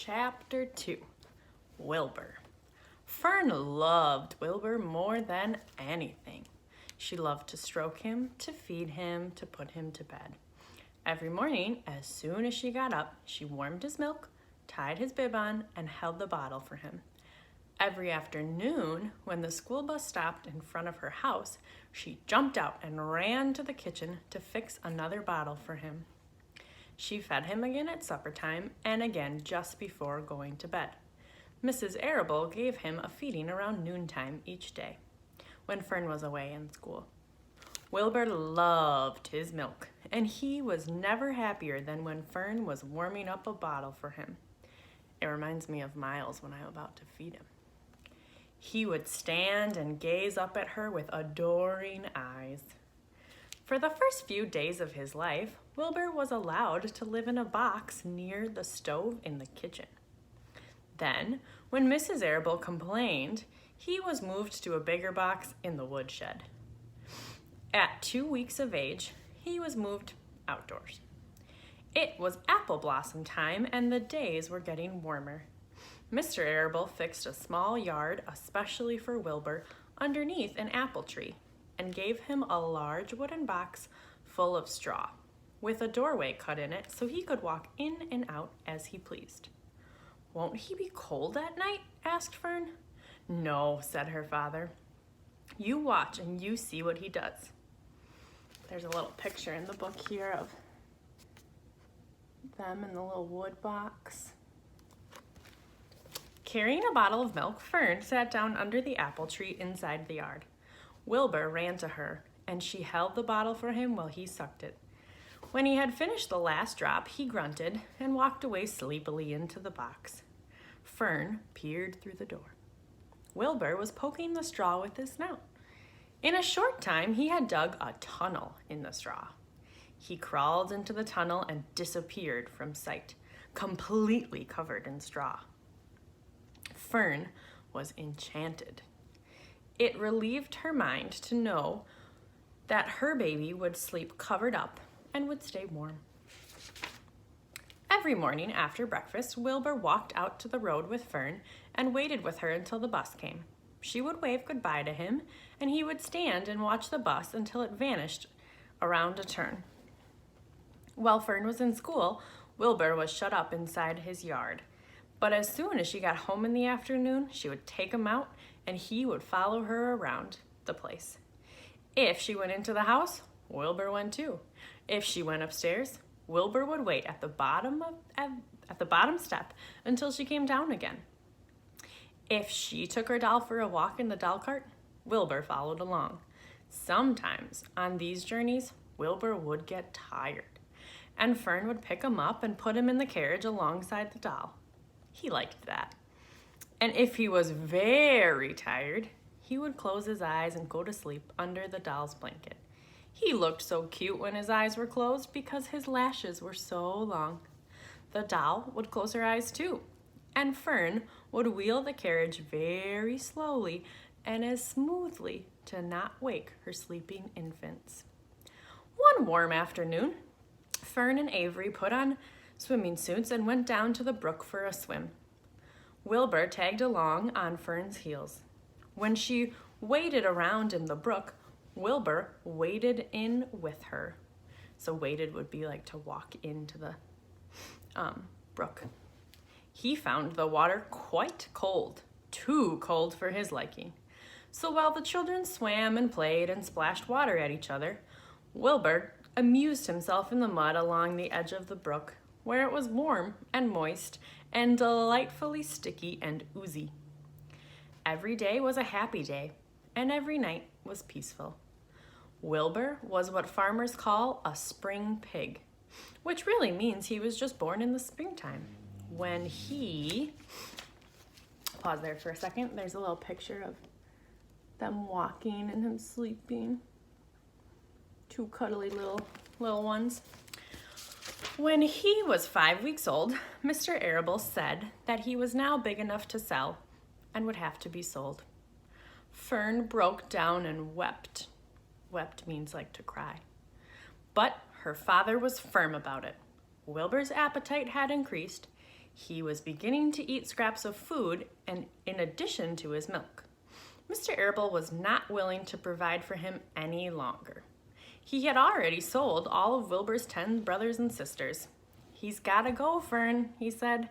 Chapter 2, Wilbur. Fern loved Wilbur more than anything. She loved to stroke him, to feed him, to put him to bed. Every morning, as soon as she got up, she warmed his milk, tied his bib on, and held the bottle for him. Every afternoon, when the school bus stopped in front of her house, she jumped out and ran to the kitchen to fix another bottle for him. She fed him again at supper time and again just before going to bed. Mrs. Arable gave him a feeding around noontime each day when Fern was away in school. Wilbur loved his milk, and he was never happier than when Fern was warming up a bottle for him. It reminds me of Miles when I'm about to feed him. He would stand and gaze up at her with adoring eyes. For the first few days of his life, Wilbur was allowed to live in a box near the stove in the kitchen. Then, when Mrs. Arable complained, he was moved to a bigger box in the woodshed. At 2 weeks of age, he was moved outdoors. It was apple blossom time and the days were getting warmer. Mr. Arable fixed a small yard especially for Wilbur underneath an apple tree and gave him a large wooden box full of straw with a doorway cut in it so he could walk in and out as he pleased. "Won't he be cold at night?" asked Fern. "No," said her father. "You watch and you see what he does." There's a little picture in the book here of them in the little wood box. Carrying a bottle of milk, Fern sat down under the apple tree inside the yard. Wilbur ran to her, and she held the bottle for him while he sucked it. When he had finished the last drop, he grunted and walked away sleepily into the box. Fern peered through the door. Wilbur was poking the straw with his snout. In a short time, he had dug a tunnel in the straw. He crawled into the tunnel and disappeared from sight, completely covered in straw. Fern was enchanted. It relieved her mind to know that her baby would sleep covered up and would stay warm. Every morning after breakfast, Wilbur walked out to the road with Fern and waited with her until the bus came. She would wave goodbye to him, and he would stand and watch the bus until it vanished around a turn. While Fern was in school, Wilbur was shut up inside his yard. But as soon as she got home in the afternoon, she would take him out and he would follow her around the place. If she went into the house, Wilbur went too. If she went upstairs, Wilbur would wait at the bottom step until she came down again. If she took her doll for a walk in the doll cart, Wilbur followed along. Sometimes on these journeys, Wilbur would get tired, and Fern would pick him up and put him in the carriage alongside the doll. He liked that. And if he was very tired, he would close his eyes and go to sleep under the doll's blanket. He looked so cute when his eyes were closed because his lashes were so long. The doll would close her eyes too, and Fern would wheel the carriage very slowly and as smoothly to not wake her sleeping infants. One warm afternoon, Fern and Avery put on swimming suits and went down to the brook for a swim. Wilbur tagged along on Fern's heels. When she waded around in the brook, Wilbur waded in with her. So waded would be like to walk into the brook. He found the water quite cold, too cold for his liking. So while the children swam and played and splashed water at each other, Wilbur amused himself in the mud along the edge of the brook, where it was warm and moist and delightfully sticky and oozy. Every day was a happy day, and every night was peaceful. Wilbur was what farmers call a spring pig, which really means he was just born in the springtime. When he, pause there for a second, there's a little picture of them walking and him sleeping. Two cuddly little ones. When he was 5 weeks old, Mr. Arable said that he was now big enough to sell and would have to be sold. Fern broke down and wept. Wept means like to cry. But her father was firm about it. Wilbur's appetite had increased. He was beginning to eat scraps of food and in addition to his milk. Mr. Arable was not willing to provide for him any longer. He had already sold all of Wilbur's 10 brothers and sisters. "He's gotta go, Fern," he said.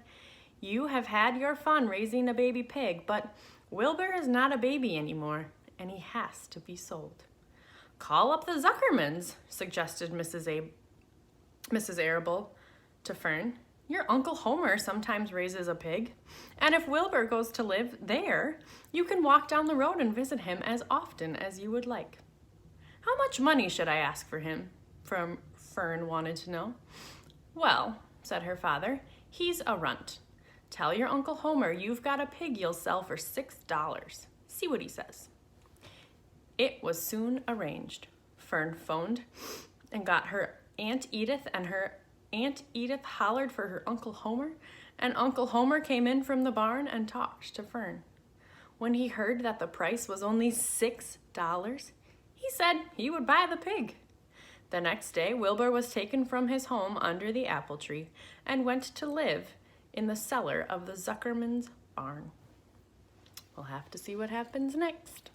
"You have had your fun raising a baby pig, but Wilbur is not a baby anymore, and he has to be sold." "Call up the Zuckermans," suggested Mrs. Arable to Fern. "Your Uncle Homer sometimes raises a pig, and if Wilbur goes to live there, you can walk down the road and visit him as often as you would like." "How much money should I ask for him?" Fern wanted to know. "Well," said her father, "he's a runt. Tell your Uncle Homer you've got a pig you'll sell for $6. See what he says." It was soon arranged. Fern phoned and got her Aunt Edith, and her Aunt Edith hollered for her Uncle Homer, and Uncle Homer came in from the barn and talked to Fern. When he heard that the price was only $6, he said he would buy the pig. The next day, Wilbur was taken from his home under the apple tree and went to live in the cellar of the Zuckerman's barn. We'll have to see what happens next.